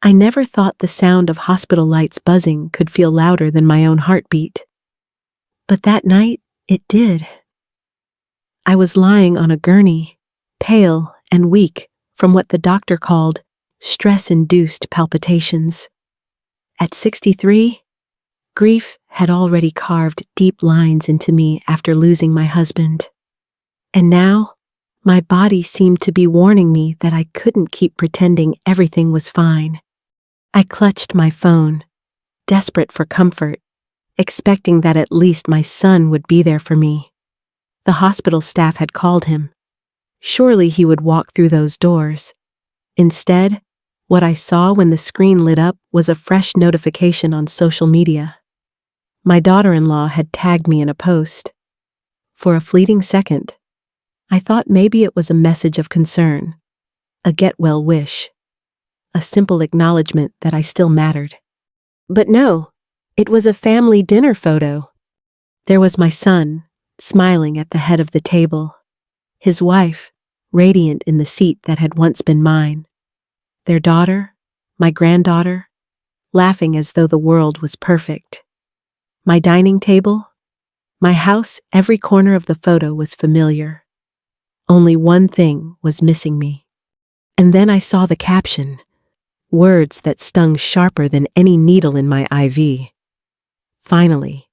I never thought the sound of hospital lights buzzing could feel louder than my own heartbeat. But that night, it did. I was lying on a gurney, pale and weak from what the doctor called stress-induced palpitations. At 63, grief had already carved deep lines into me after losing my husband. And now, my body seemed to be warning me that I couldn't keep pretending everything was fine. I clutched my phone, desperate for comfort, expecting that at least my son would be there for me. The hospital staff had called him. Surely he would walk through those doors. Instead, what I saw when the screen lit up was a fresh notification on social media. My daughter-in-law had tagged me in a post. For a fleeting second, I thought maybe it was a message of concern, a get-well wish, a simple acknowledgement that I still mattered. But no, it was a family dinner photo. There was my son, smiling at the head of the table, his wife, radiant in the seat that had once been mine, their daughter, my granddaughter, laughing as though the world was perfect. My dining table, my house, every corner of the photo was familiar. Only one thing was missing me. And then I saw the caption, words that stung sharper than any needle in my IV. Finally,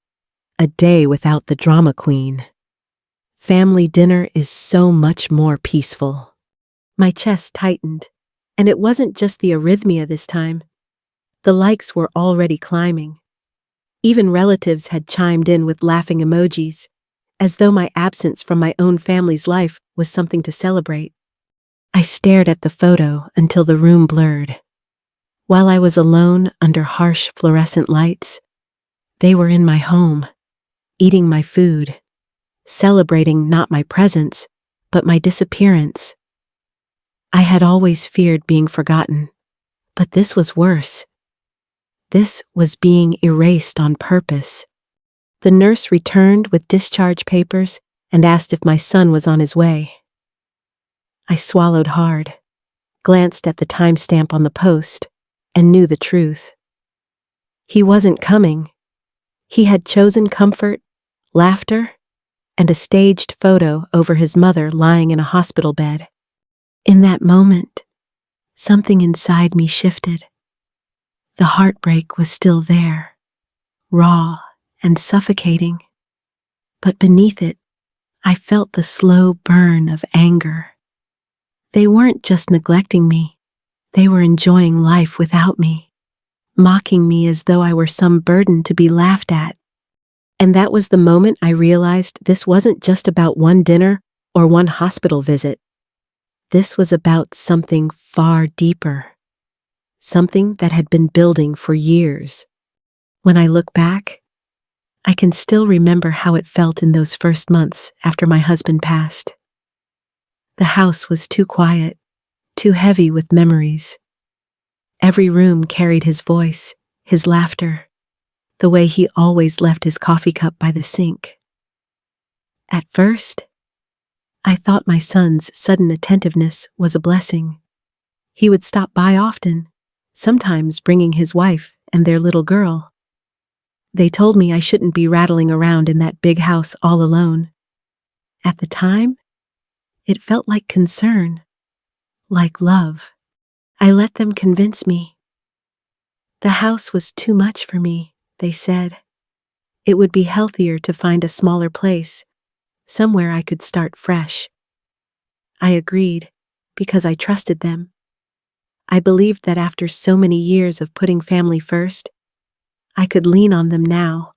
a day without the drama queen. Family dinner is so much more peaceful. My chest tightened, and it wasn't just the arrhythmia this time. The likes were already climbing. Even relatives had chimed in with laughing emojis, as though my absence from my own family's life was something to celebrate. I stared at the photo until the room blurred. While I was alone under harsh fluorescent lights, they were in my home, eating my food, celebrating not my presence, but my disappearance. I had always feared being forgotten, but this was worse. This was being erased on purpose. The nurse returned with discharge papers and asked if my son was on his way. I swallowed hard, glanced at the timestamp on the post, and knew the truth. He wasn't coming. He had chosen comfort, laughter, and a staged photo over his mother lying in a hospital bed. In that moment, something inside me shifted. The heartbreak was still there, raw and suffocating. But beneath it, I felt the slow burn of anger. They weren't just neglecting me, they were enjoying life without me, mocking me as though I were some burden to be laughed at. And that was the moment I realized this wasn't just about one dinner or one hospital visit. This was about something far deeper, something that had been building for years. When I look back, I can still remember how it felt in those first months after my husband passed. The house was too quiet, too heavy with memories. Every room carried his voice, his laughter, the way he always left his coffee cup by the sink. At first, I thought my son's sudden attentiveness was a blessing. He would stop by often, sometimes bringing his wife and their little girl. They told me I shouldn't be rattling around in that big house all alone. At the time, it felt like concern, like love. I let them convince me. The house was too much for me, they said. It would be healthier to find a smaller place, somewhere I could start fresh. I agreed, because I trusted them. I believed that after so many years of putting family first, I could lean on them now.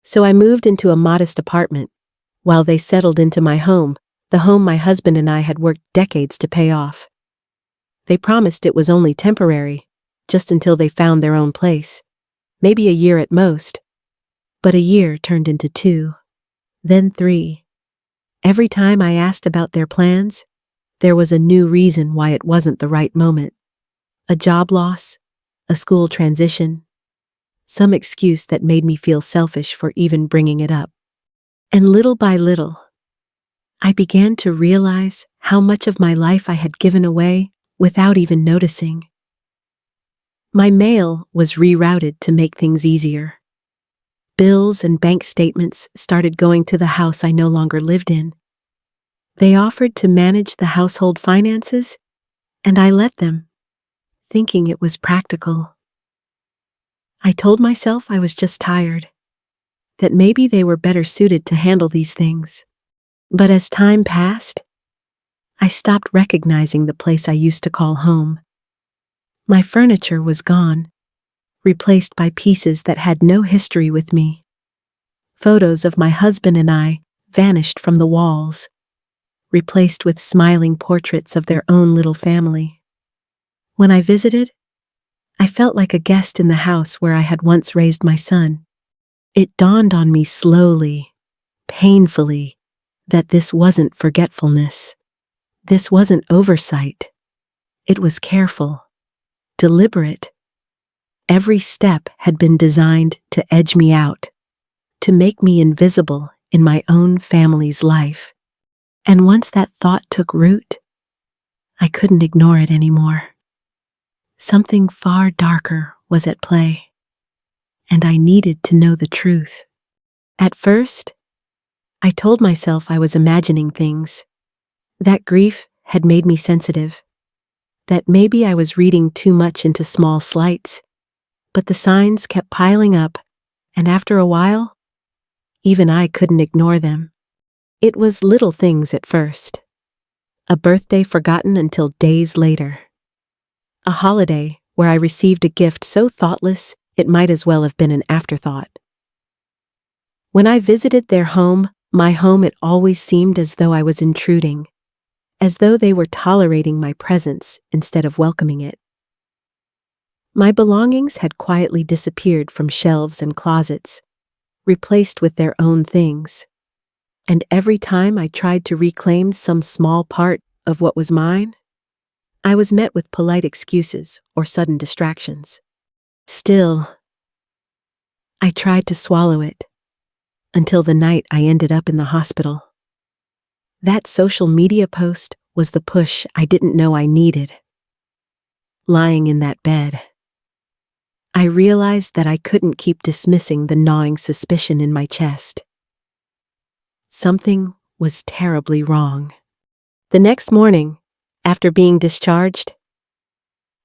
So I moved into a modest apartment, while they settled into my home, the home my husband and I had worked decades to pay off. They promised it was only temporary, just until they found their own place. Maybe a year at most. But a year turned into 2, then 3. Every time I asked about their plans, there was a new reason why it wasn't the right moment. A job loss, a school transition, some excuse that made me feel selfish for even bringing it up. And little by little, I began to realize how much of my life I had given away without even noticing. My mail was rerouted to make things easier. Bills and bank statements started going to the house I no longer lived in. They offered to manage the household finances, and I let them, thinking it was practical. I told myself I was just tired, that maybe they were better suited to handle these things. But as time passed, I stopped recognizing the place I used to call home. My furniture was gone, replaced by pieces that had no history with me. Photos of my husband and I vanished from the walls, replaced with smiling portraits of their own little family. When I visited, I felt like a guest in the house where I had once raised my son. It dawned on me slowly, painfully, that this wasn't forgetfulness. This wasn't oversight. It was careful, deliberate. Every step had been designed to edge me out, to make me invisible in my own family's life. And once that thought took root, I couldn't ignore it anymore. Something far darker was at play, and I needed to know the truth. At first, I told myself I was imagining things, that grief had made me sensitive, that maybe I was reading too much into small slights, but the signs kept piling up, and after a while, even I couldn't ignore them. It was little things at first. A birthday forgotten until days later. A holiday where I received a gift so thoughtless it might as well have been an afterthought. When I visited their home, my home, it always seemed as though I was intruding, as though they were tolerating my presence instead of welcoming it. My belongings had quietly disappeared from shelves and closets, replaced with their own things. And every time I tried to reclaim some small part of what was mine, I was met with polite excuses or sudden distractions. Still, I tried to swallow it, until the night I ended up in the hospital. That social media post was the push I didn't know I needed. Lying in that bed, I realized that I couldn't keep dismissing the gnawing suspicion in my chest. Something was terribly wrong. The next morning, after being discharged,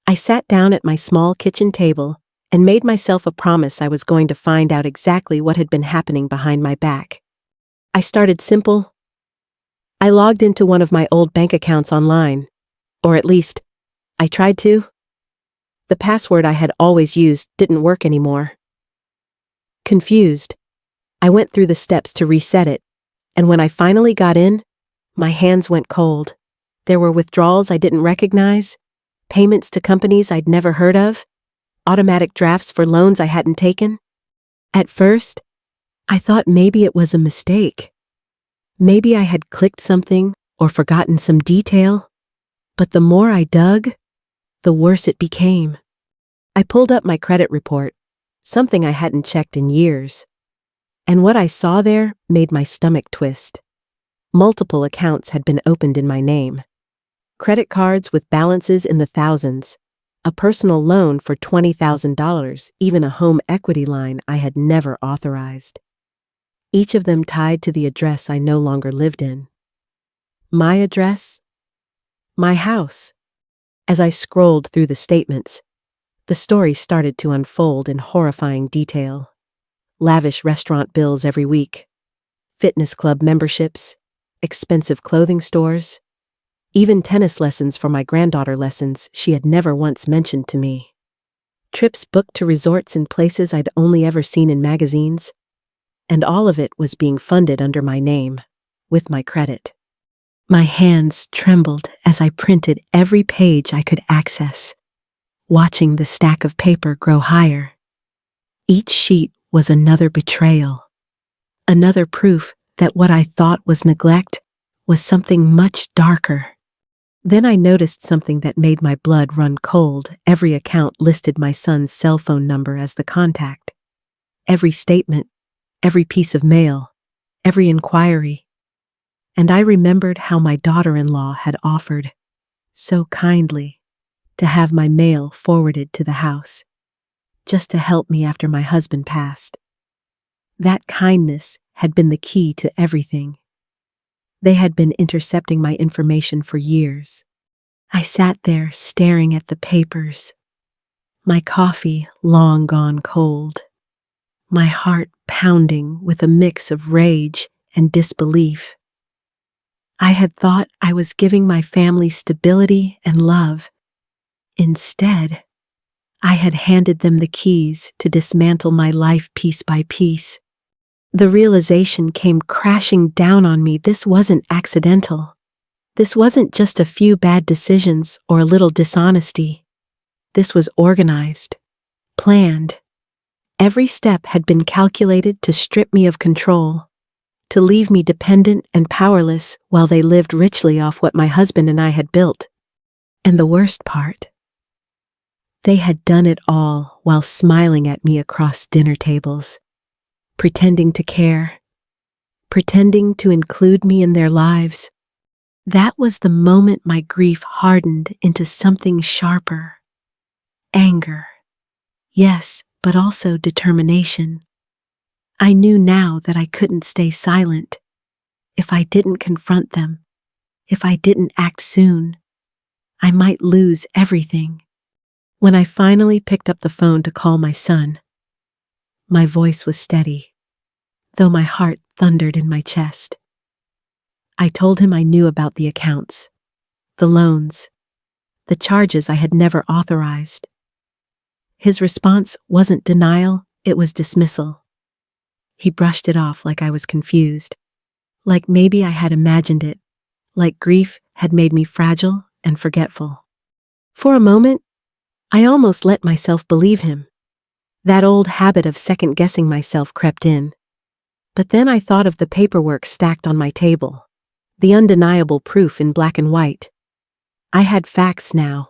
I sat down at my small kitchen table and made myself a promise I was going to find out exactly what had been happening behind my back. I started simple. I logged into one of my old bank accounts online, or at least, I tried to. The password I had always used didn't work anymore. Confused, I went through the steps to reset it, and when I finally got in, my hands went cold. There were withdrawals I didn't recognize, payments to companies I'd never heard of, automatic drafts for loans I hadn't taken. At first, I thought maybe it was a mistake. Maybe I had clicked something or forgotten some detail, but the more I dug, the worse it became. I pulled up my credit report, something I hadn't checked in years, and what I saw there made my stomach twist. Multiple accounts had been opened in my name. Credit cards with balances in the thousands, a personal loan for $20,000, even a home equity line I had never authorized. Each of them tied to the address I no longer lived in. My address? My house. As I scrolled through the statements, the story started to unfold in horrifying detail. Lavish restaurant bills every week, fitness club memberships, expensive clothing stores, even tennis lessons for my granddaughter, lessons she had never once mentioned to me. Trips booked to resorts in places I'd only ever seen in magazines, and all of it was being funded under my name, with my credit. My hands trembled as I printed every page I could access, watching the stack of paper grow higher. Each sheet was another betrayal, another proof that what I thought was neglect was something much darker. Then I noticed something that made my blood run cold. Every account listed my son's cell phone number as the contact. Every statement, every piece of mail, every inquiry. And I remembered how my daughter-in-law had offered, so kindly, to have my mail forwarded to the house, just to help me after my husband passed. That kindness had been the key to everything. They had been intercepting my information for years. I sat there staring at the papers, my coffee long gone cold, my heart pounding with a mix of rage and disbelief. I had thought I was giving my family stability and love. Instead, I had handed them the keys to dismantle my life piece by piece. The realization came crashing down on me. This wasn't accidental. This wasn't just a few bad decisions or a little dishonesty. This was organized, planned. Every step had been calculated to strip me of control, to leave me dependent and powerless while they lived richly off what my husband and I had built. And the worst part, they had done it all while smiling at me across dinner tables, pretending to care, pretending to include me in their lives. That was the moment my grief hardened into something sharper. Anger. Yes, but also determination. I knew now that I couldn't stay silent. If I didn't confront them, if I didn't act soon, I might lose everything. When I finally picked up the phone to call my son, my voice was steady, though my heart thundered in my chest. I told him I knew about the accounts, the loans, the charges I had never authorized. His response wasn't denial, it was dismissal. He brushed it off like I was confused, like maybe I had imagined it, like grief had made me fragile and forgetful. For a moment, I almost let myself believe him. That old habit of second-guessing myself crept in. But then I thought of the paperwork stacked on my table, the undeniable proof in black and white. I had facts now,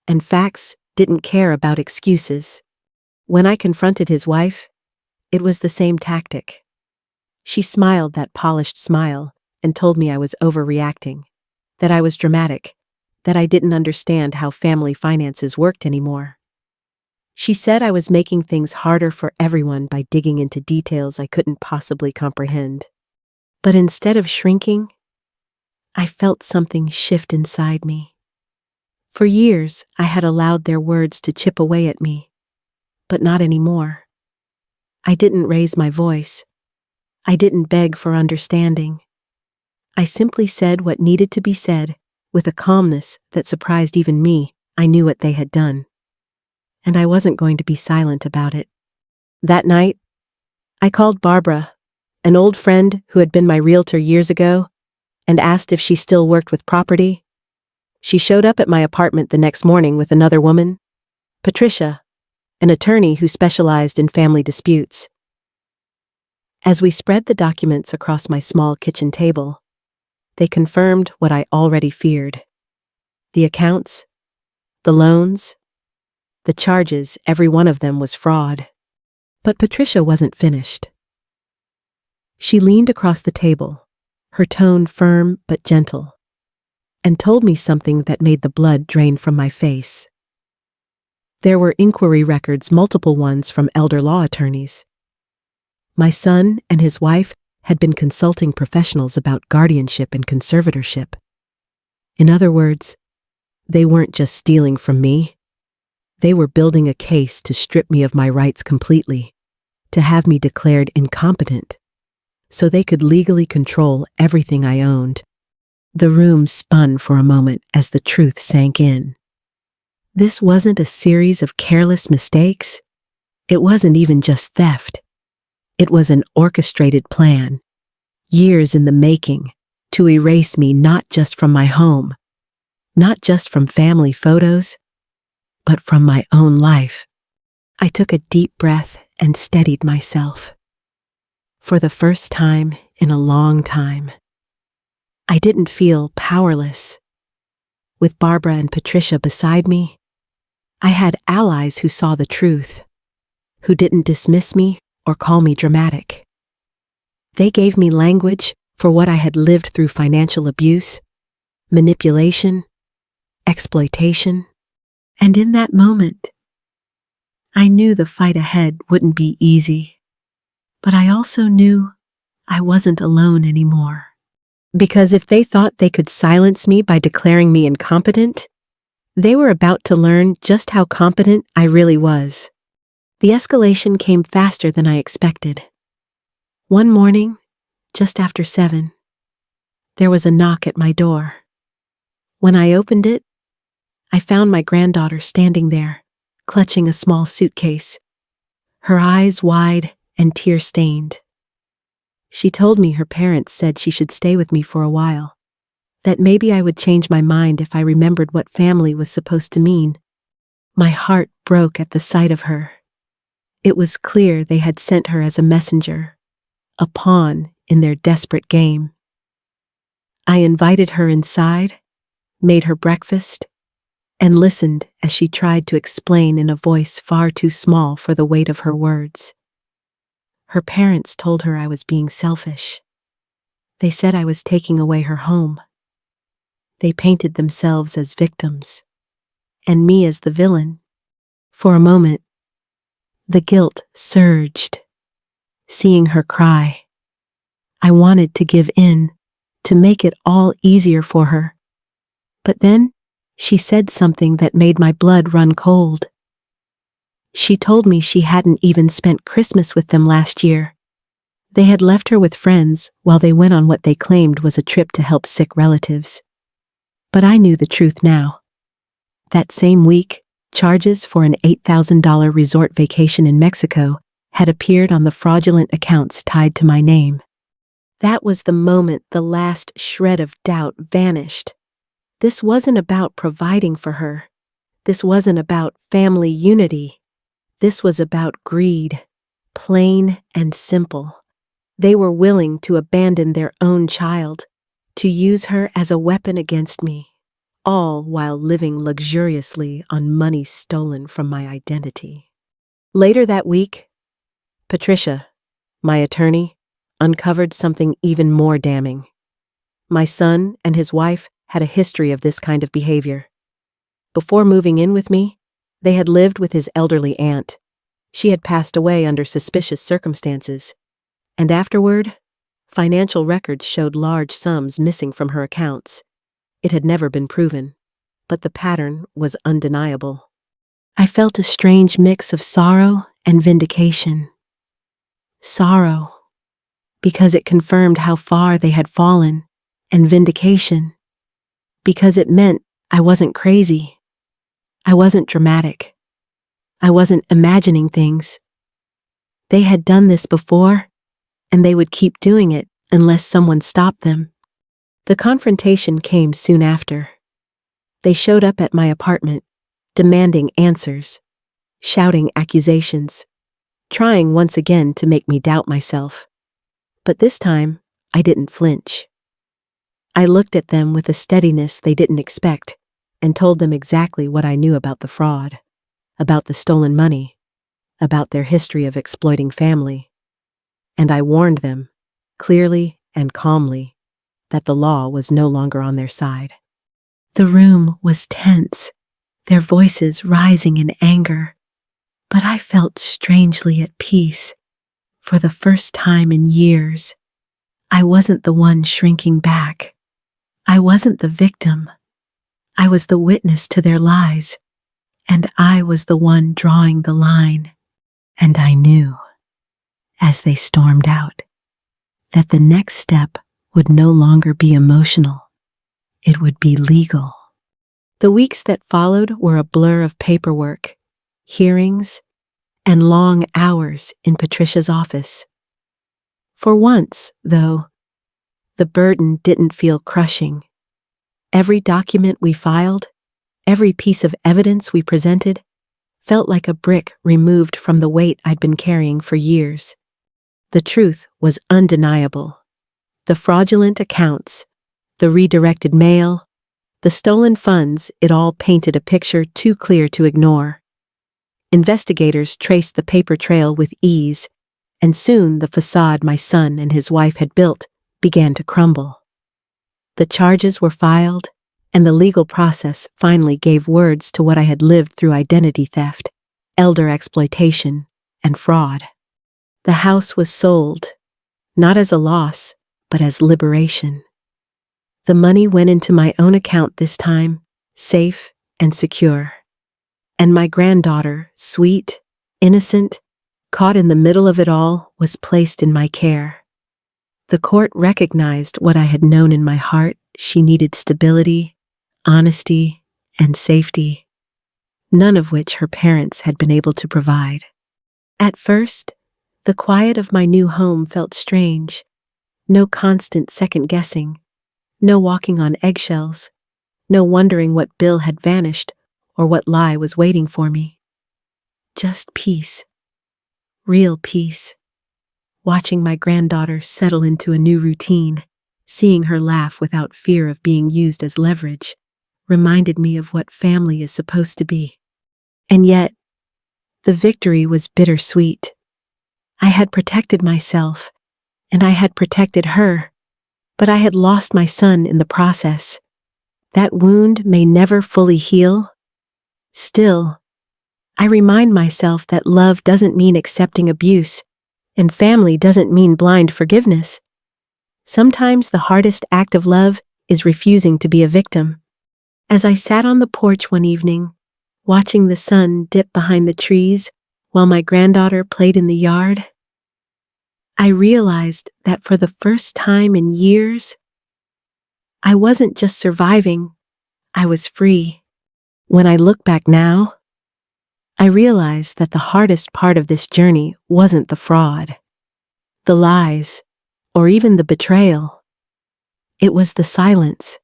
and facts didn't care about excuses. When I confronted his wife, it was the same tactic. She smiled that polished smile and told me I was overreacting, that I was dramatic, that I didn't understand how family finances worked anymore. She said I was making things harder for everyone by digging into details I couldn't possibly comprehend. But instead of shrinking, I felt something shift inside me. For years, I had allowed their words to chip away at me, but not anymore. I didn't raise my voice. I didn't beg for understanding. I simply said what needed to be said with a calmness that surprised even me. I knew what they had done, and I wasn't going to be silent about it. That night, I called Barbara, an old friend who had been my realtor years ago, and asked if she still worked with property. She showed up at my apartment the next morning with another woman, Patricia, an attorney who specialized in family disputes. As we spread the documents across my small kitchen table, they confirmed what I already feared. The accounts, the loans, the charges, every one of them was fraud. But Patricia wasn't finished. She leaned across the table, her tone firm but gentle, and told me something that made the blood drain from my face. There were inquiry records, multiple ones from elder law attorneys. My son and his wife had been consulting professionals about guardianship and conservatorship. In other words, they weren't just stealing from me. They were building a case to strip me of my rights completely, to have me declared incompetent, so they could legally control everything I owned. The room spun for a moment as the truth sank in. This wasn't a series of careless mistakes. It wasn't even just theft. It was an orchestrated plan, years in the making, to erase me not just from my home, not just from family photos, but from my own life. I took a deep breath and steadied myself. For the first time in a long time, I didn't feel powerless. With Barbara and Patricia beside me, I had allies who saw the truth, who didn't dismiss me or call me dramatic. They gave me language for what I had lived through: financial abuse, manipulation, exploitation. And in that moment, I knew the fight ahead wouldn't be easy. But I also knew I wasn't alone anymore. Because if they thought they could silence me by declaring me incompetent, they were about to learn just how competent I really was. The escalation came faster than I expected. One morning, just after 7, there was a knock at my door. When I opened it, I found my granddaughter standing there, clutching a small suitcase, her eyes wide and tear-stained. She told me her parents said she should stay with me for a while, that maybe I would change my mind if I remembered what family was supposed to mean. My heart broke at the sight of her. It was clear they had sent her as a messenger, a pawn in their desperate game. I invited her inside, made her breakfast, and listened as she tried to explain in a voice far too small for the weight of her words. Her parents told her I was being selfish. They said I was taking away her home. They painted themselves as victims, and me as the villain. For a moment, the guilt surged. Seeing her cry, I wanted to give in, to make it all easier for her. But then, she said something that made my blood run cold. She told me she hadn't even spent Christmas with them last year. They had left her with friends while they went on what they claimed was a trip to help sick relatives. But I knew the truth now. That same week, charges for an $8,000 resort vacation in Mexico had appeared on the fraudulent accounts tied to my name. That was the moment the last shred of doubt vanished. This wasn't about providing for her. This wasn't about family unity. This was about greed, plain and simple. They were willing to abandon their own child, to use her as a weapon against me, all while living luxuriously on money stolen from my identity. Later that week, Patricia, my attorney, uncovered something even more damning. My son and his wife had a history of this kind of behavior. Before moving in with me, they had lived with his elderly aunt. She had passed away under suspicious circumstances, and afterward, financial records showed large sums missing from her accounts. It had never been proven, but the pattern was undeniable. I felt a strange mix of sorrow and vindication. Sorrow, because it confirmed how far they had fallen, and vindication, because it meant I wasn't crazy. I wasn't dramatic. I wasn't imagining things. They had done this before, and they would keep doing it unless someone stopped them. The confrontation came soon after. They showed up at my apartment, demanding answers, shouting accusations, trying once again to make me doubt myself. But this time, I didn't flinch. I looked at them with a steadiness they didn't expect and told them exactly what I knew about the fraud, about the stolen money, about their history of exploiting family. And I warned them, clearly and calmly, that the law was no longer on their side. The room was tense, their voices rising in anger, but I felt strangely at peace. For the first time in years, I wasn't the one shrinking back. I wasn't the victim. I was the witness to their lies, and I was the one drawing the line. And I knew, as they stormed out, that the next step would no longer be emotional. It would be legal. The weeks that followed were a blur of paperwork, hearings, and long hours in Patricia's office. For once, though, the burden didn't feel crushing. Every document we filed, every piece of evidence we presented, felt like a brick removed from the weight I'd been carrying for years. The truth was undeniable. The fraudulent accounts, the redirected mail, the stolen funds, it all painted a picture too clear to ignore. Investigators traced the paper trail with ease, and soon the facade my son and his wife had built began to crumble. The charges were filed, and the legal process finally gave words to what I had lived through: identity theft, elder exploitation, and fraud. The house was sold, not as a loss, but as liberation. The money went into my own account this time, safe and secure. And my granddaughter, sweet, innocent, caught in the middle of it all, was placed in my care. The court recognized what I had known in my heart: she needed stability, honesty, and safety, none of which her parents had been able to provide. At first, the quiet of my new home felt strange. No constant second-guessing, no walking on eggshells, no wondering what bill had vanished or what lie was waiting for me. Just peace. Real peace. Watching my granddaughter settle into a new routine, seeing her laugh without fear of being used as leverage, reminded me of what family is supposed to be. And yet, the victory was bittersweet. I had protected myself, and I had protected her, but I had lost my son in the process. That wound may never fully heal. Still, I remind myself that love doesn't mean accepting abuse, and family doesn't mean blind forgiveness. Sometimes the hardest act of love is refusing to be a victim. As I sat on the porch one evening, watching the sun dip behind the trees while my granddaughter played in the yard, I realized that for the first time in years, I wasn't just surviving, I was free. When I look back now, I realize that the hardest part of this journey wasn't the fraud, the lies, or even the betrayal. It was the silence,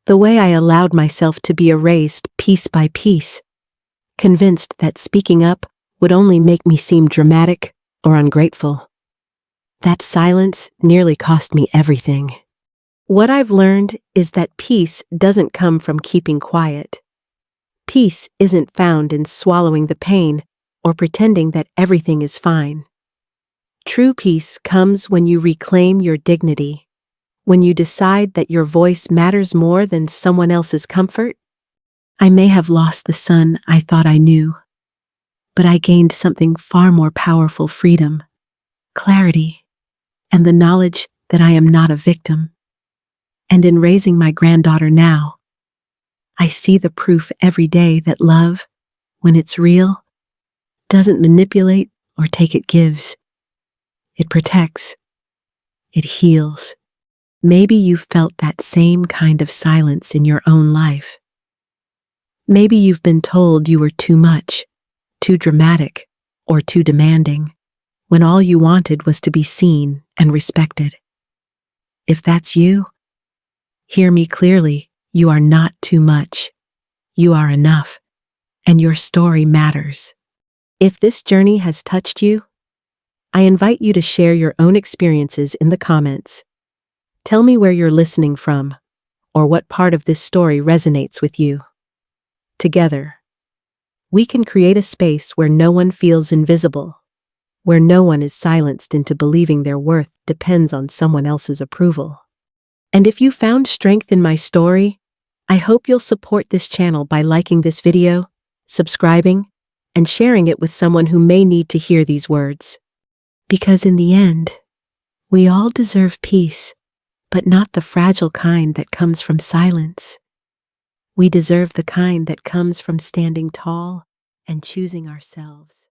the way I allowed myself to be erased piece by piece, convinced that speaking up would only make me seem dramatic or ungrateful. That silence nearly cost me everything. What I've learned is that peace doesn't come from keeping quiet. Peace isn't found in swallowing the pain or pretending that everything is fine. True peace comes when you reclaim your dignity, when you decide that your voice matters more than someone else's comfort. I may have lost the son I thought I knew, but I gained something far more powerful: freedom, clarity, and the knowledge that I am not a victim. And in raising my granddaughter now, I see the proof every day that love, when it's real, doesn't manipulate or take, it gives. It protects. It heals. Maybe you've felt that same kind of silence in your own life. Maybe you've been told you were too much, too dramatic, or too demanding, when all you wanted was to be seen and respected. If that's you, hear me clearly. You are not too much. You are enough, and your story matters. If this journey has touched you, I invite you to share your own experiences in the comments. Tell me where you're listening from, or what part of this story resonates with you. Together, we can create a space where no one feels invisible, where no one is silenced into believing their worth depends on someone else's approval. And if you found strength in my story, I hope you'll support this channel by liking this video, subscribing, and sharing it with someone who may need to hear these words. Because in the end, we all deserve peace, but not the fragile kind that comes from silence. We deserve the kind that comes from standing tall and choosing ourselves.